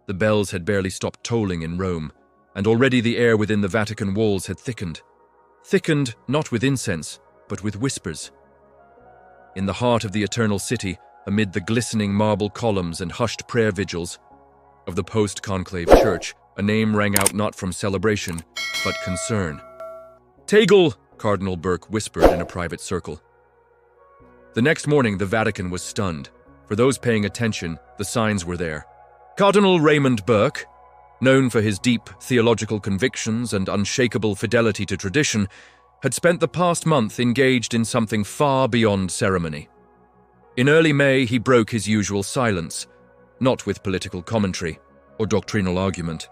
The bells had barely stopped tolling in Rome, and already the air within the Vatican walls had thickened. Thickened not with incense, but with whispers. In the heart of the Eternal City, amid the glistening marble columns and hushed prayer vigils of the post-conclave church, a name rang out not from celebration, but concern. "Tagle!" Cardinal Burke whispered in a private circle. The next morning, the Vatican was stunned. For those paying attention, the signs were there. Cardinal Raymond Burke, known for his deep theological convictions and unshakable fidelity to tradition, had spent the past month engaged in something far beyond ceremony. In early May, he broke his usual silence, not with political commentary or doctrinal argument,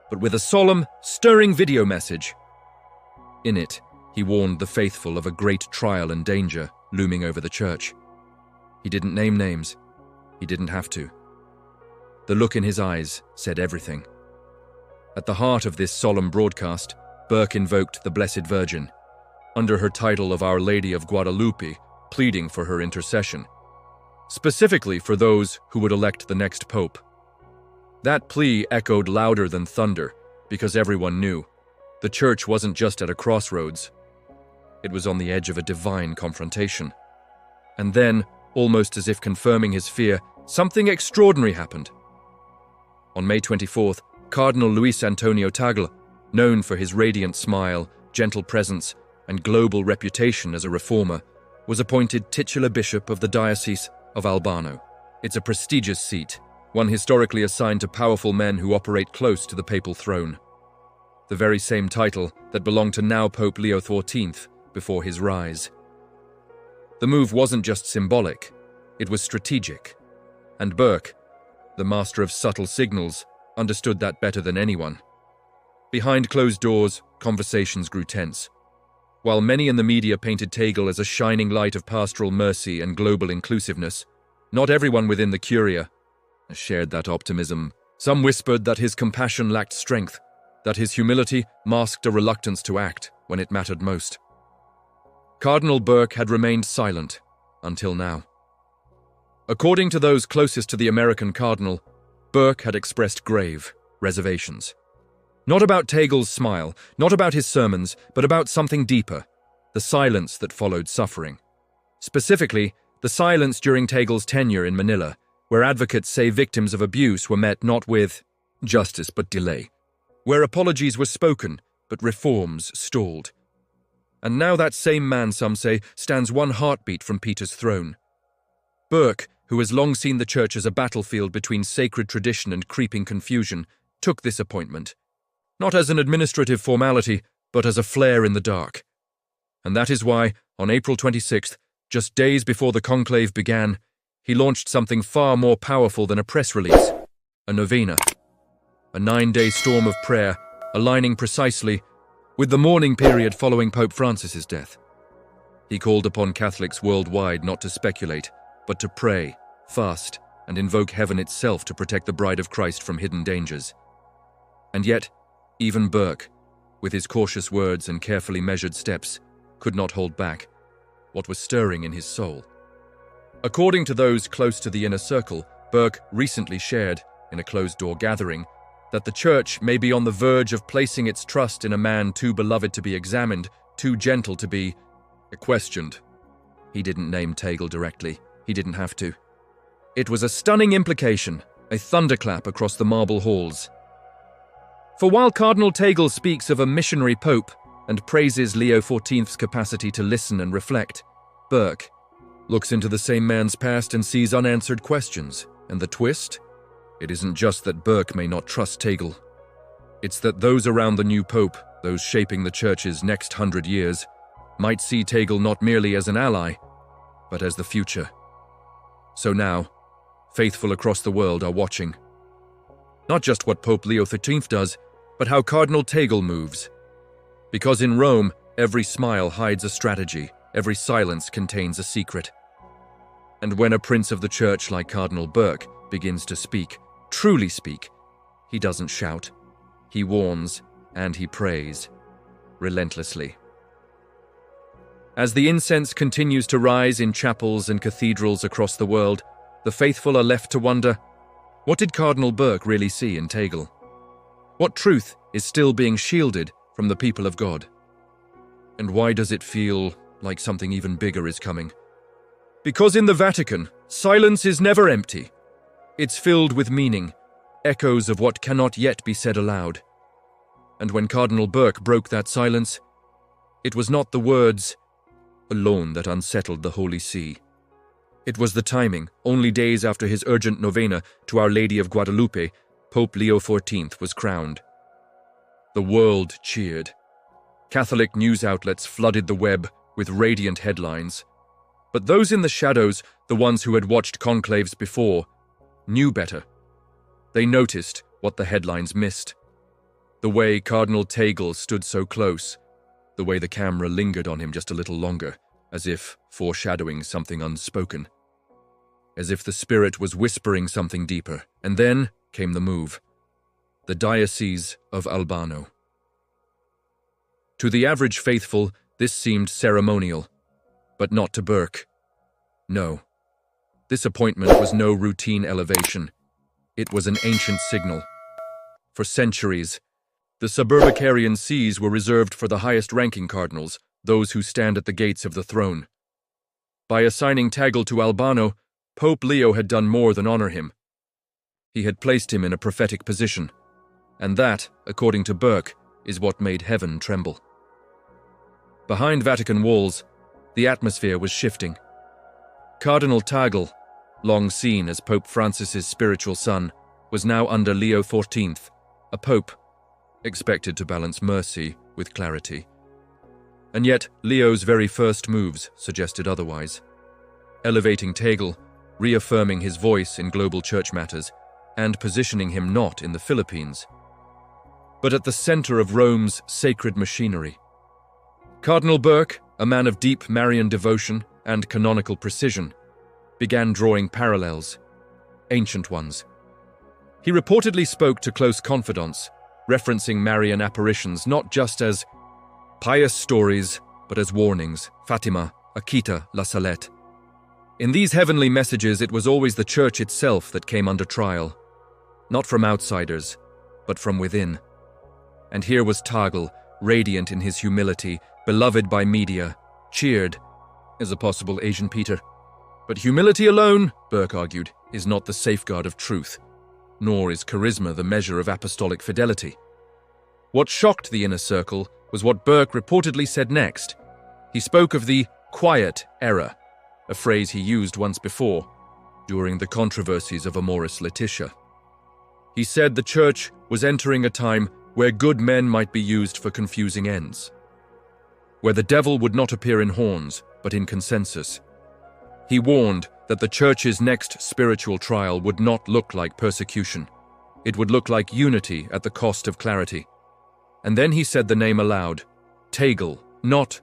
but with a solemn, stirring video message. In it, he warned the faithful of a great trial and danger looming over the church. He didn't name names. He didn't have to. The look in his eyes said everything. At the heart of this solemn broadcast, Burke invoked the Blessed Virgin, under her title of Our Lady of Guadalupe, pleading for her intercession, specifically for those who would elect the next pope. That plea echoed louder than thunder, because everyone knew the church wasn't just at a crossroads. It was on the edge of a divine confrontation. And then, almost as if confirming his fear, something extraordinary happened. On May 24th, Cardinal Luis Antonio Tagle, known for his radiant smile, gentle presence, and global reputation as a reformer, was appointed titular bishop of the Diocese of Albano. It's a prestigious seat, one historically assigned to powerful men who operate close to the papal throne. The very same title that belonged to now Pope Leo XIV before his rise. The move wasn't just symbolic, it was strategic. And Burke, the master of subtle signals, understood that better than anyone. Behind closed doors, conversations grew tense. While many in the media painted Tagle as a shining light of pastoral mercy and global inclusiveness, not everyone within the Curia shared that optimism. Some whispered that his compassion lacked strength, that his humility masked a reluctance to act when it mattered most. Cardinal Burke had remained silent until now. According to those closest to the American cardinal, Burke had expressed grave reservations. Not about Tagle's smile, not about his sermons, but about something deeper, the silence that followed suffering. Specifically, the silence during Tagle's tenure in Manila, where advocates say victims of abuse were met not with justice but delay, where apologies were spoken but reforms stalled. And now that same man, some say, stands one heartbeat from Peter's throne. Burke, who has long seen the church as a battlefield between sacred tradition and creeping confusion, took this appointment, not as an administrative formality, but as a flare in the dark. And that is why, on April 26th, just days before the conclave began, he launched something far more powerful than a press release, a novena, a 9-day storm of prayer, aligning precisely with the mourning period following Pope Francis's death. He called upon Catholics worldwide not to speculate, but to pray, fast, and invoke heaven itself to protect the Bride of Christ from hidden dangers. And yet, even Burke, with his cautious words and carefully measured steps, could not hold back what was stirring in his soul. According to those close to the inner circle, Burke recently shared, in a closed-door gathering, that the church may be on the verge of placing its trust in a man too beloved to be examined, too gentle to be questioned. He didn't name Tagle directly. He didn't have to. It was a stunning implication, a thunderclap across the marble halls. For while Cardinal Tagle speaks of a missionary pope and praises Leo XIV's capacity to listen and reflect, Burke looks into the same man's past and sees unanswered questions. And the twist? It isn't just that Burke may not trust Tagle. It's that those around the new pope, those shaping the church's next 100 years, might see Tagle not merely as an ally, but as the future. So now, faithful across the world are watching. Not just what Pope Leo XIII does, but how Cardinal Tagle moves. Because in Rome, every smile hides a strategy, every silence contains a secret. And when a prince of the church like Cardinal Burke begins to speak, truly speak, he doesn't shout. He warns and he prays, relentlessly. As the incense continues to rise in chapels and cathedrals across the world, the faithful are left to wonder, What did Cardinal Burke really see in Tagle? What truth is still being shielded from the people of God? And why does it feel like something even bigger is coming? Because in the Vatican, silence is never empty. It's filled with meaning, echoes of what cannot yet be said aloud. And when Cardinal Burke broke that silence, it was not the words alone that unsettled the Holy See. It was the timing. Only days after his urgent novena to Our Lady of Guadalupe, Pope Leo XIV was crowned. The world cheered. Catholic news outlets flooded the web with radiant headlines. But those in the shadows, the ones who had watched conclaves before, knew better. They noticed what the headlines missed. The way Cardinal Tagle stood so close, the way the camera lingered on him just a little longer, as if foreshadowing something unspoken. As if the Spirit was whispering something deeper. And then came the move. The Diocese of Albano. To the average faithful, this seemed ceremonial, but not to Burke. No. This appointment was no routine elevation. It was an ancient signal. For centuries, the suburbicarian sees were reserved for the highest-ranking cardinals, those who stand at the gates of the throne. By assigning Tagle to Albano, Pope Leo had done more than honor him. He had placed him in a prophetic position, and that, according to Burke, is what made heaven tremble. Behind Vatican walls, the atmosphere was shifting. Cardinal Tagle, long seen as Pope Francis's spiritual son, was now under Leo XIV, a pope expected to balance mercy with clarity. And yet, Leo's very first moves suggested otherwise. Elevating Tagle, reaffirming his voice in global church matters, and positioning him not in the Philippines, but at the center of Rome's sacred machinery. Cardinal Burke, a man of deep Marian devotion and canonical precision, began drawing parallels, ancient ones. He reportedly spoke to close confidants, referencing Marian apparitions not just as pious stories, but as warnings, Fatima, Akita, La Salette. In these heavenly messages, it was always the Church itself that came under trial, not from outsiders, but from within. And here was Tagle, radiant in his humility, beloved by media, cheered as a possible Asian Peter. But humility alone, Burke argued, is not the safeguard of truth, nor is charisma the measure of apostolic fidelity. What shocked the inner circle was what Burke reportedly said next. He spoke of the quiet era, a phrase he used once before, during the controversies of Amoris Laetitia. He said the Church was entering a time where good men might be used for confusing ends, where the devil would not appear in horns, but in consensus. He warned that the Church's next spiritual trial would not look like persecution. It would look like unity at the cost of clarity. And then he said the name aloud, Tagle, not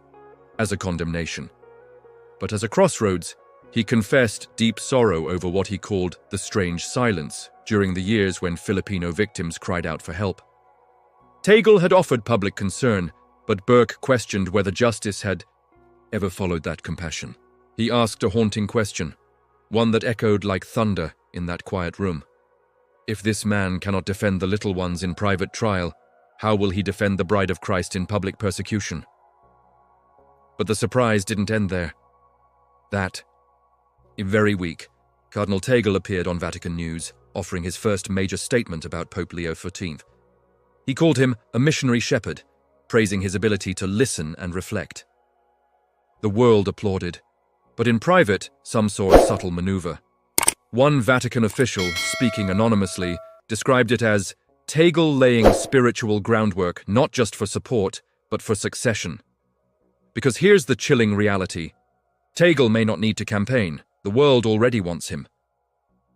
as a condemnation, but as a crossroads. He confessed deep sorrow over what he called the strange silence during the years when Filipino victims cried out for help. Tagle had offered public concern, but Burke questioned whether justice had ever followed that compassion. He asked a haunting question, one that echoed like thunder in that quiet room. If this man cannot defend the little ones in private trial, how will he defend the bride of Christ in public persecution? But the surprise didn't end there. That very week, Cardinal Tagle appeared on Vatican News, offering his first major statement about Pope Leo XIV. He called him a missionary shepherd, praising his ability to listen and reflect. The world applauded, but in private, some saw a subtle maneuver. One Vatican official, speaking anonymously, described it as Tagle laying spiritual groundwork not just for support, but for succession. Because here's the chilling reality. Tagle may not need to campaign. The world already wants him.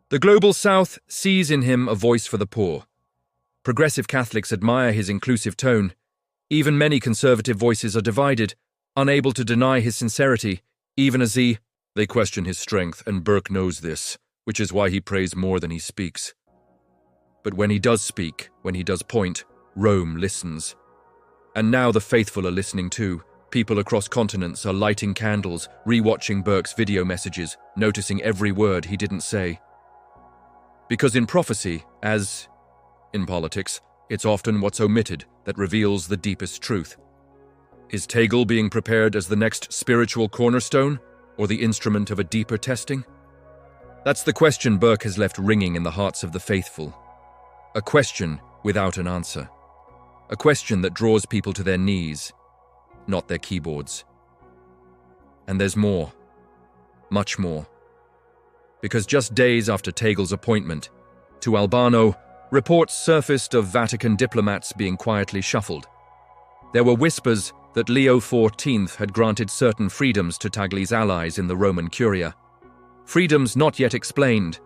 The global South sees in him a voice for the poor. Progressive Catholics admire his inclusive tone. Even many conservative voices are divided, unable to deny his sincerity, even as they question his strength, and Burke knows this, which is why he prays more than he speaks. But when he does speak, when he does point, Rome listens. And now the faithful are listening too. People across continents are lighting candles, rewatching Burke's video messages, noticing every word he didn't say. Because in prophecy, as in politics, it's often what's omitted that reveals the deepest truth. Is Tagle being prepared as the next spiritual cornerstone, or the instrument of a deeper testing? That's the question Burke has left ringing in the hearts of the faithful. A question without an answer. A question that draws people to their knees, not their keyboards. And there's more. Much more. Because just days after Tagle's appointment to Albano, reports surfaced of Vatican diplomats being quietly shuffled. There were whispers that Leo XIV had granted certain freedoms to Tagle's allies in the Roman Curia. Freedoms not yet explained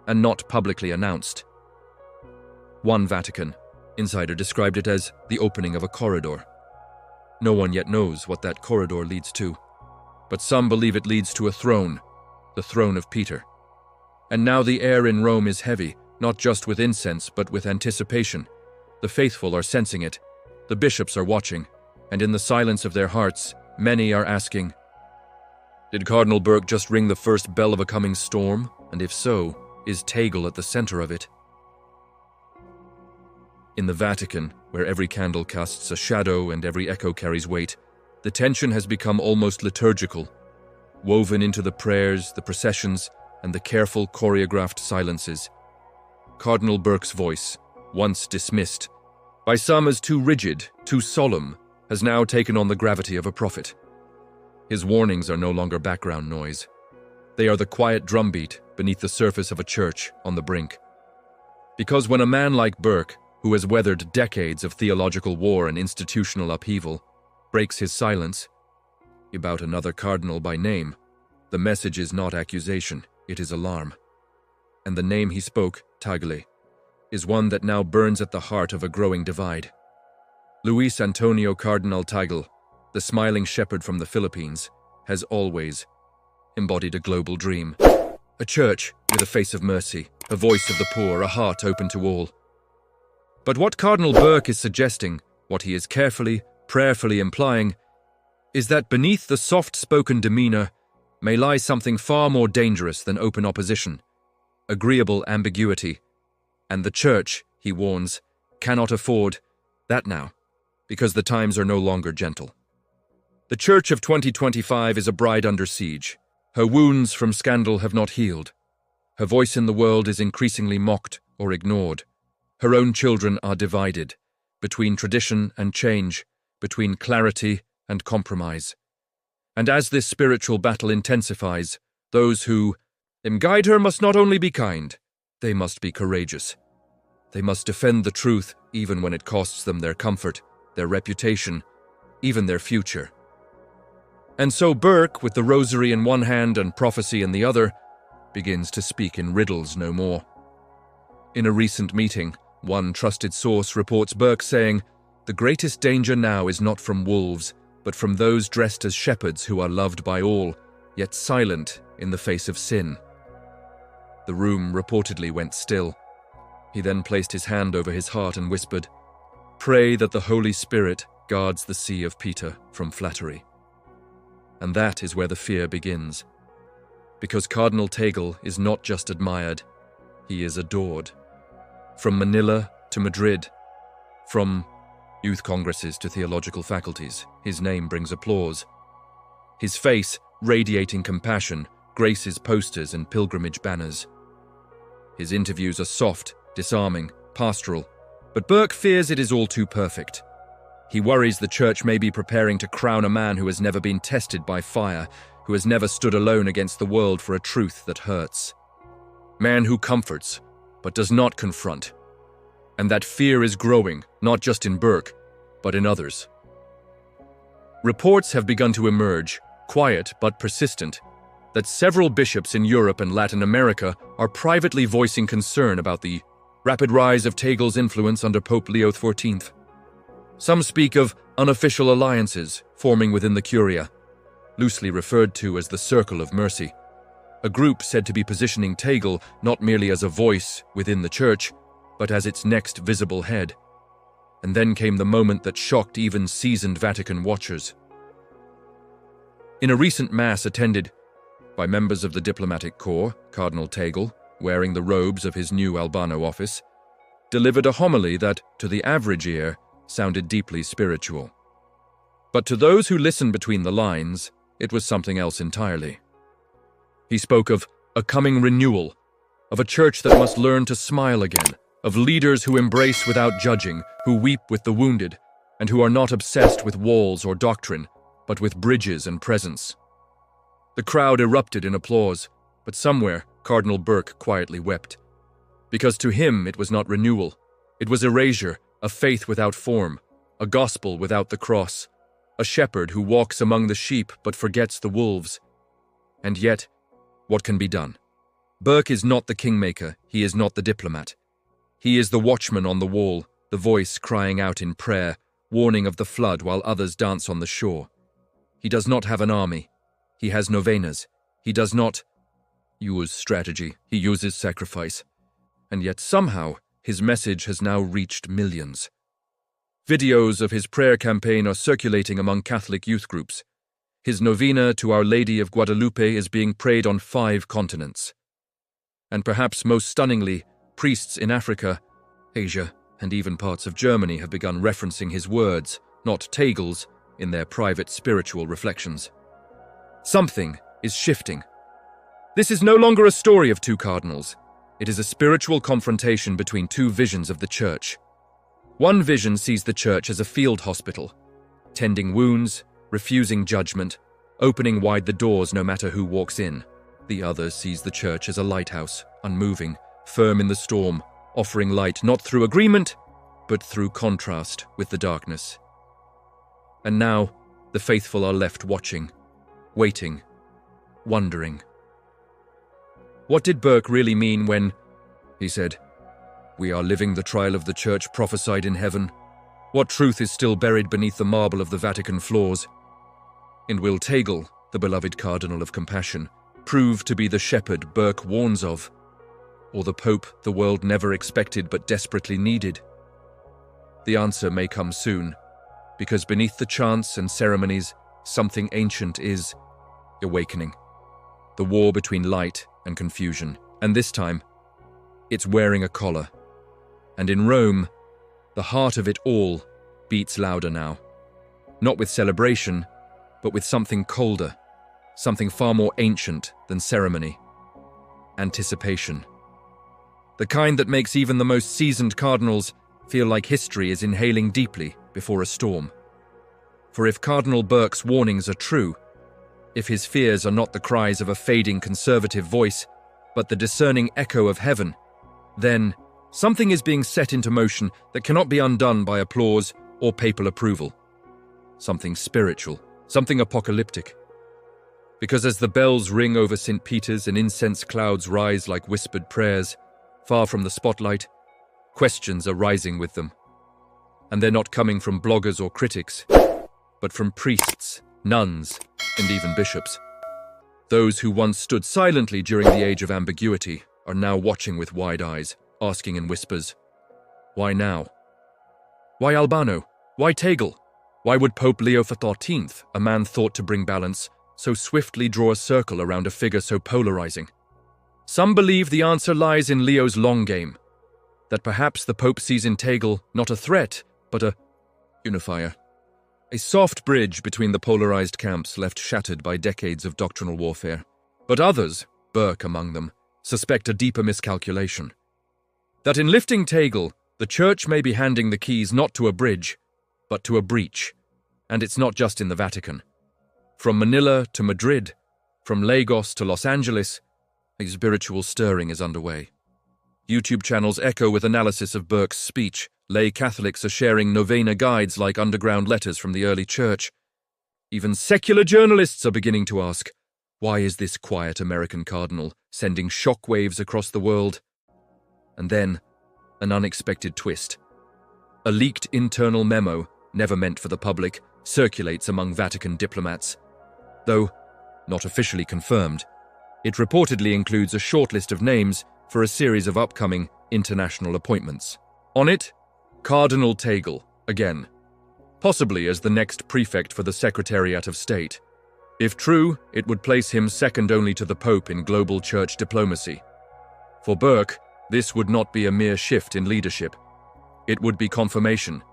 and not publicly announced. One Vatican insider described it as the opening of a corridor. No one yet knows what that corridor leads to, but some believe it leads to a throne, the throne of Peter. And now the air in Rome is heavy, not just with incense, but with anticipation. The faithful are sensing it, the bishops are watching, and in the silence of their hearts, many are asking, did Cardinal Burke just ring the first bell of a coming storm? And if so, is Tagle at the center of it? In the Vatican, where every candle casts a shadow and every echo carries weight, the tension has become almost liturgical, woven into the prayers, the processions, and the careful choreographed silences. Cardinal Burke's voice, once dismissed by some as too rigid, too solemn, has now taken on the gravity of a prophet. His warnings are no longer background noise. They are the quiet drumbeat beneath the surface of a church on the brink. Because when a man like Burke, who has weathered decades of theological war and institutional upheaval, breaks his silence about another cardinal by name, the message is not accusation, it is alarm. And the name he spoke, Tagle, is one that now burns at the heart of a growing divide. Luis Antonio Cardinal Tagle, the smiling shepherd from the Philippines, has always embodied a global dream. A church with a face of mercy, a voice of the poor, a heart open to all. But what Cardinal Burke is suggesting, what he is carefully, prayerfully implying, is that beneath the soft-spoken demeanor may lie something far more dangerous than open opposition, agreeable ambiguity. And the Church, he warns, cannot afford that now, because the times are no longer gentle. The Church of 2025 is a bride under siege. Her wounds from scandal have not healed. Her voice in the world is increasingly mocked or ignored. Her own children are divided, between tradition and change, between clarity and compromise. And as this spiritual battle intensifies, those who guide her must not only be kind, they must be courageous. They must defend the truth even when it costs them their comfort, their reputation, even their future. And so Burke, with the rosary in one hand and prophecy in the other, begins to speak in riddles no more. In a recent meeting, one trusted source reports Burke saying, "The greatest danger now is not from wolves, but from those dressed as shepherds who are loved by all, yet silent in the face of sin." The room reportedly went still. He then placed his hand over his heart and whispered, "Pray that the Holy Spirit guards the see of Peter from flattery." And that is where the fear begins. Because Cardinal Tagle is not just admired, he is adored. From Manila to Madrid, from youth congresses to theological faculties, his name brings applause. His face, radiating compassion, graces posters and pilgrimage banners. His interviews are soft, disarming, pastoral, but Burke fears it is all too perfect. He worries the Church may be preparing to crown a man who has never been tested by fire, who has never stood alone against the world for a truth that hurts. Man who comforts, but does not confront. And that fear is growing, not just in Burke, but in others. Reports have begun to emerge, quiet but persistent, that several bishops in Europe and Latin America are privately voicing concern about the rapid rise of Tagle's influence under Pope Leo XIV. Some speak of unofficial alliances forming within the Curia, loosely referred to as the Circle of Mercy, a group said to be positioning Tagle not merely as a voice within the Church, but as its next visible head. And then came the moment that shocked even seasoned Vatican watchers. In a recent mass attended by members of the diplomatic corps, Cardinal Tagle, wearing the robes of his new Albano office, delivered a homily that, to the average ear, sounded deeply spiritual. But to those who listened between the lines, it was something else entirely. He spoke of a coming renewal, of a church that must learn to smile again, of leaders who embrace without judging, who weep with the wounded, and who are not obsessed with walls or doctrine, but with bridges and presence. The crowd erupted in applause, but somewhere Cardinal Burke quietly wept. Because to him it was not renewal, it was erasure, a faith without form, a gospel without the cross, a shepherd who walks among the sheep but forgets the wolves. And yet, what can be done? Burke is not the kingmaker, he is not the diplomat. He is the watchman on the wall, the voice crying out in prayer, warning of the flood while others dance on the shore. He does not have an army. He has novenas. He does not use strategy. He uses sacrifice. And yet somehow his message has now reached millions. Videos of his prayer campaign are circulating among Catholic youth groups. His novena to Our Lady of Guadalupe is being prayed on 5 continents. And perhaps most stunningly, priests in Africa, Asia, and even parts of Germany have begun referencing his words, not Tagle's, in their private spiritual reflections. Something is shifting. This is no longer a story of 2 cardinals. It is a spiritual confrontation between 2 visions of the Church. One vision sees the Church as a field hospital, tending wounds, refusing judgment, opening wide the doors no matter who walks in. The other sees the Church as a lighthouse, unmoving, firm in the storm, offering light not through agreement, but through contrast with the darkness. And now, the faithful are left watching, waiting, wondering. What did Burke really mean when, he said, "We are living the trial of the Church prophesied in heaven"? What truth is still buried beneath the marble of the Vatican floors? And will Tagle, the beloved Cardinal of Compassion, prove to be the shepherd Burke warns of? Or the Pope the world never expected but desperately needed? The answer may come soon, because beneath the chants and ceremonies, something ancient is awakening. The war between light and confusion. And this time, it's wearing a collar. And in Rome, the heart of it all beats louder now. Not with celebration, but with something colder, something far more ancient than ceremony. Anticipation. The kind that makes even the most seasoned cardinals feel like history is inhaling deeply before a storm. For if Cardinal Burke's warnings are true, if his fears are not the cries of a fading conservative voice, but the discerning echo of heaven, then something is being set into motion that cannot be undone by applause or papal approval. Something spiritual, something apocalyptic. Because as the bells ring over St. Peter's and incense clouds rise like whispered prayers, far from the spotlight, questions are rising with them. And they're not coming from bloggers or critics, but from priests, nuns, and even bishops. Those who once stood silently during the age of ambiguity are now watching with wide eyes, asking in whispers, why now? Why Albano? Why Tagle? Why would Pope Leo XIV, a man thought to bring balance, so swiftly draw a circle around a figure so polarizing? Some believe the answer lies in Leo's long game, that perhaps the Pope sees in Tagle not a threat, but a unifier. A soft bridge between the polarized camps left shattered by decades of doctrinal warfare. But others, Burke among them, suspect a deeper miscalculation. That in lifting Tagle, the Church may be handing the keys not to a bridge, but to a breach. And it's not just in the Vatican. From Manila to Madrid, from Lagos to Los Angeles, a spiritual stirring is underway. YouTube channels echo with analysis of Burke's speech. Lay Catholics are sharing novena guides like underground letters from the early Church. Even secular journalists are beginning to ask, why is this quiet American cardinal sending shockwaves across the world? And then, an unexpected twist. A leaked internal memo, never meant for the public, circulates among Vatican diplomats. Though not officially confirmed, it reportedly includes a short list of names for a series of upcoming international appointments. On it, Cardinal Tagle, again, possibly as the next prefect for the Secretariat of State. If true, it would place him second only to the Pope in global church diplomacy. For Burke, this would not be a mere shift in leadership. It would be confirmation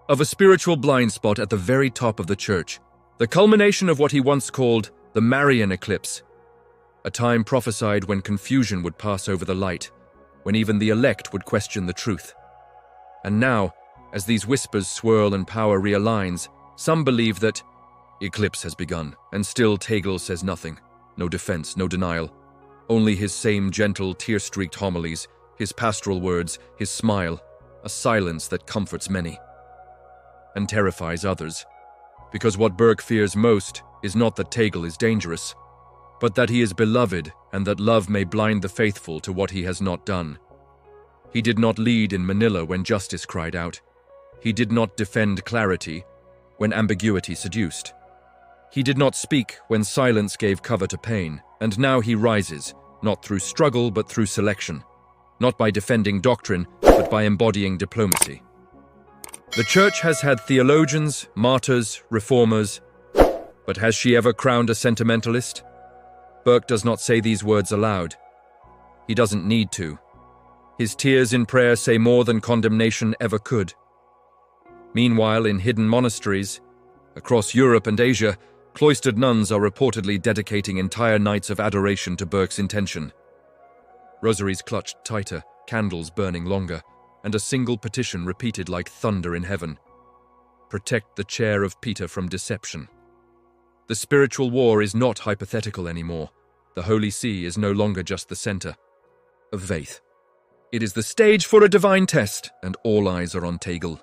of a spiritual blind spot at the very top of the church, the culmination of what he once called the Marian eclipse, a time prophesied when confusion would pass over the light, when even the elect would question the truth. And now, as these whispers swirl and power realigns, some believe that eclipse has begun, and still Tagle says nothing. No defense, no denial. Only his same gentle, tear-streaked homilies, his pastoral words, his smile, a silence that comforts many and terrifies others. Because what Burke fears most is not that Tagle is dangerous, but that he is beloved and that love may blind the faithful to what he has not done. He did not lead in Manila when justice cried out. He did not defend clarity when ambiguity seduced. He did not speak when silence gave cover to pain, and now he rises, not through struggle but through selection, not by defending doctrine but by embodying diplomacy. The Church has had theologians, martyrs, reformers, but has she ever crowned a sentimentalist? Burke does not say these words aloud. He doesn't need to. His tears in prayer say more than condemnation ever could. Meanwhile, in hidden monasteries, across Europe and Asia, cloistered nuns are reportedly dedicating entire nights of adoration to Burke's intention. Rosaries clutched tighter, candles burning longer, and a single petition repeated like thunder in heaven. Protect the chair of Peter from deception. The spiritual war is not hypothetical anymore. The Holy See is no longer just the center of faith. It is the stage for a divine test, and all eyes are on Tagle.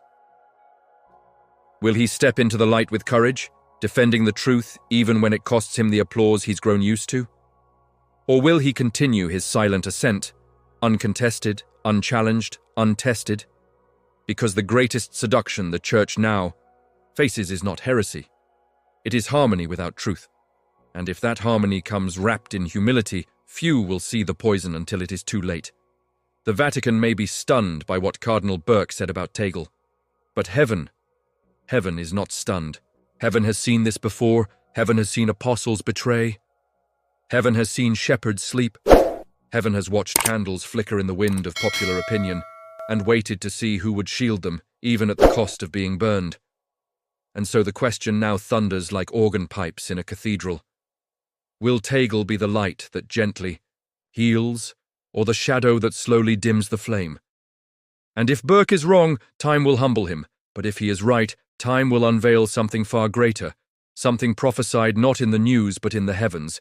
Will he step into the light with courage, defending the truth even when it costs him the applause he's grown used to? Or will he continue his silent ascent, uncontested, unchallenged, untested? Because the greatest seduction the Church now faces is not heresy. It is harmony without truth. And if that harmony comes wrapped in humility, few will see the poison until it is too late. The Vatican may be stunned by what Cardinal Burke said about Tagle, but heaven is not stunned. Heaven has seen this before. Heaven has seen apostles betray. Heaven has seen shepherds sleep. Heaven has watched candles flicker in the wind of popular opinion and waited to see who would shield them, even at the cost of being burned. And so the question now thunders like organ pipes in a cathedral. Will Tagle be the light that gently heals, or the shadow that slowly dims the flame? And if Burke is wrong, time will humble him. But if he is right, time will unveil something far greater, something prophesied not in the news but in the heavens,